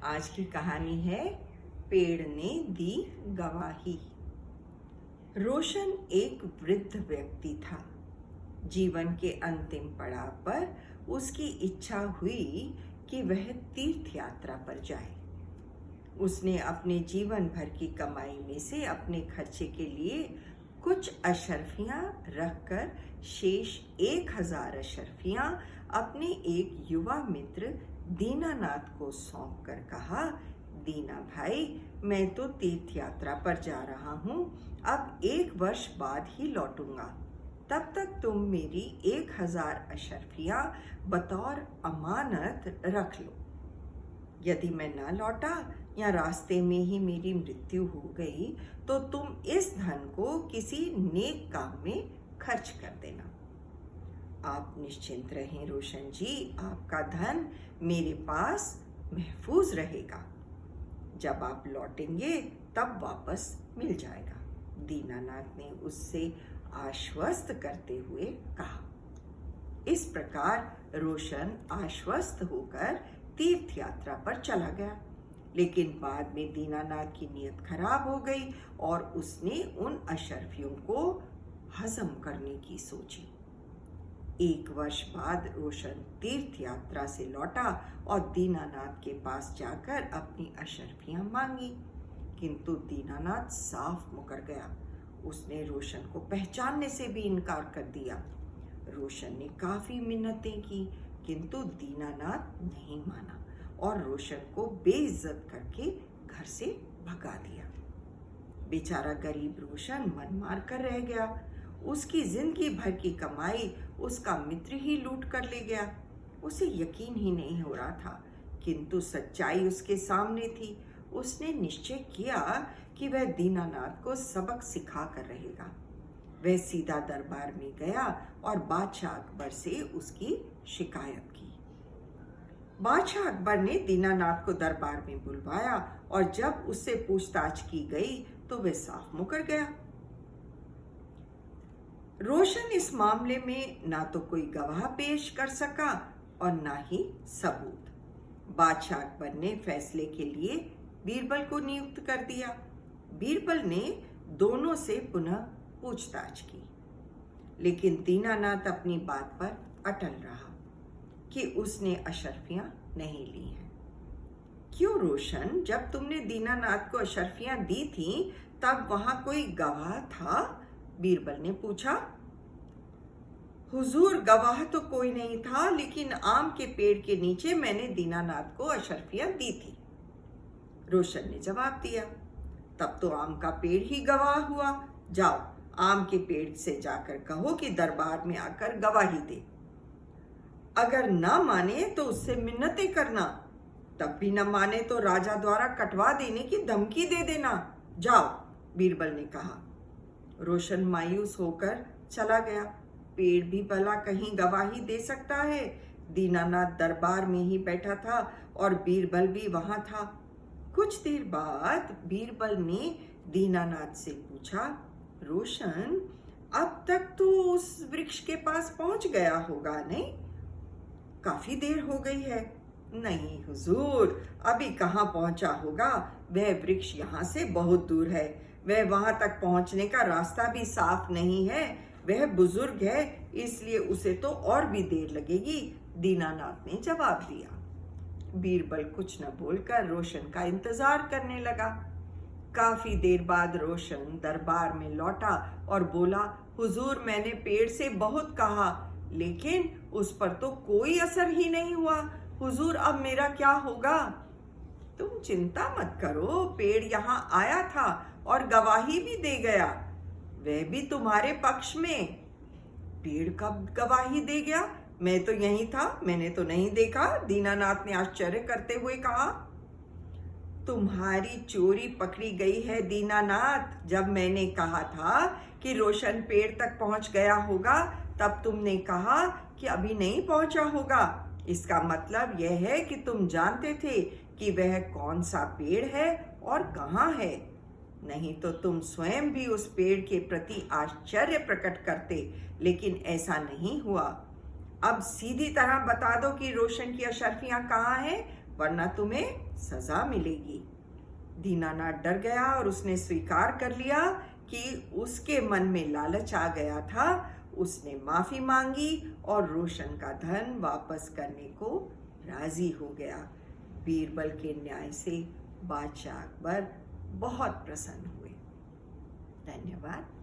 आज की कहानी है पेड़ ने दी गवाही। रोशन एक वृद्ध व्यक्ति था। जीवन के अंतिम पड़ाव पर उसकी इच्छा हुई कि वह तीर्थ यात्रा पर जाए। उसने अपने जीवन भर की कमाई में से अपने खर्चे के लिए कुछ अशर्फियां रखकर शेष 1000 अशर्फियां अपने एक युवा मित्र दीनानाथ को सौंप कर कहा, दीना भाई, मैं तो तीर्थ यात्रा पर जा रहा हूँ, अब 1 वर्ष बाद ही लौटूंगा। तब तक तुम मेरी 1000 अशर्फियां बतौर अमानत रख लो। यदि मैं ना लौटा या रास्ते में ही मेरी मृत्यु हो गई तो तुम इस धन को किसी नेक काम में खर्च कर देना। आप निश्चिंत रहें रोशन जी, आपका धन मेरे पास महफूज रहेगा। जब आप लौटेंगे तब वापस मिल जाएगा। दीनानाथ ने उससे आश्वस्त करते हुए कहा। इस प्रकार रोशन आश्वस्त होकर तीर्थ यात्रा पर चला गया। लेकिन बाद में दीनानाथ की नीयत खराब हो गई और उसने उन अशर्फियों को हजम करने की सोची। 1 वर्ष बाद रोशन तीर्थ यात्रा से लौटा और दीनानाथ के पास जाकर अपनी अशर्फियां मांगी, किंतु दीनानाथ साफ मुकर गया। उसने रोशन को पहचानने से भी इनकार कर दिया। रोशन ने काफी मिन्नतें की, किंतु दीनानाथ नहीं माना और रोशन को बेइज्जत करके घर से भगा दिया। बेचारा गरीब रोशन मन मार कर रह गया। उसकी जिंदगी भर की कमाई उसका मित्र ही लूट कर ले गया। उसे यकीन ही नहीं हो रहा था, किंतु सच्चाई उसके सामने थी। उसने निश्चय किया कि वह दीनानाथ को सबक सिखा कर रहेगा। वह सीधा दरबार में गया और बादशाह अकबर से उसकी शिकायत की। बादशाह अकबर ने दीनानाथ को दरबार में बुलवाया और जब उससे पूछताछ की गई तो वह साफ मुकर गया। रोशन इस मामले में ना तो कोई गवाह पेश कर सका और ना ही सबूत। बादशाह अकबर ने फैसले के लिए बीरबल को नियुक्त कर दिया। बीरबल ने दोनों से पुनः पूछताछ की, लेकिन दीनानाथ अपनी बात पर अटल रहा कि उसने अशर्फियां नहीं ली हैं। क्यों रोशन, जब तुमने दीनानाथ को अशर्फियां दी थी तब वहां कोई गवाह था? बीरबल ने पूछा। हुजूर, गवाह तो कोई नहीं था, लेकिन आम के पेड़ के नीचे मैंने दीनानाथ को अशर्फियां दी थी, रोशन ने जवाब दिया। तब तो आम का पेड़ ही गवाह हुआ। जाओ, आम के पेड़ से जाकर कहो कि दरबार में आकर गवाही दे। अगर ना माने तो उससे मिन्नतें करना, तब भी न माने तो राजा द्वारा कटवा देने की धमकी दे देना। जाओ, बीरबल ने कहा। रोशन मायूस होकर चला गया। पेड़ भी भला कहीं गवाही दे सकता है? दीनानाथ दरबार में ही बैठा था और बीरबल भी वहां था। कुछ देर बाद बीरबल ने दीनानाथ से पूछा, रोशन, अब तक तो उस वृक्ष के पास पहुंच गया होगा, नहीं? काफी देर हो गई है। नहीं हुजूर, अभी कहाँ पहुंचा होगा, वह वृक्ष यहाँ से बहुत दूर है। वह वहां तक पहुंचने का रास्ता भी साफ नहीं है। वह बुजुर्ग है, इसलिए उसे तो और भी देर लगेगी, दीनानाथ ने जवाब दिया। बीरबल कुछ न बोलकर रोशन का इंतजार करने लगा। काफी देर बाद रोशन दरबार में लौटा और बोला, हुजूर, मैंने पेड़ से बहुत कहा, लेकिन उस पर तो कोई असर ही नहीं हुआ। हुजूर, अब मेरा क्या होगा? तुम चिंता मत करो, पेड़ यहाँ आया था और गवाही भी दे गया, वह भी तुम्हारे पक्ष में। पेड़ कब गवाही दे गया? मैं तो यहीं था, मैंने तो नहीं देखा, दीनानाथ ने आश्चर्य करते हुए कहा। तुम्हारी चोरी पकड़ी गई है दीनानाथ। जब मैंने कहा था कि रोशन पेड़ तक पहुंच गया होगा, तब तुमने कहा कि अभी नहीं पहुंचा होगा। इसका मतलब यह है कि तुम जानते थे कि वह कौन सा पेड़ है और कहाँ है। नहीं तो तुम स्वयं भी उस पेड़ के प्रति आश्चर्य प्रकट करते, लेकिन ऐसा नहीं हुआ। अब सीधी तरह बता दो कि रोशन की अशर्फियां कहाँ हैं, वरना तुम्हें सजा मिलेगी। दीनानाथ डर गया और उसने स्वीकार कर लिया कि उसके मन में लालच आ गया था। उसने माफी मांगी और रोशन का धन वापस करने को राजी हो गया। बीरबल के न्याय से बादशाह अकबर बहुत प्रसन्न हुए। धन्यवाद।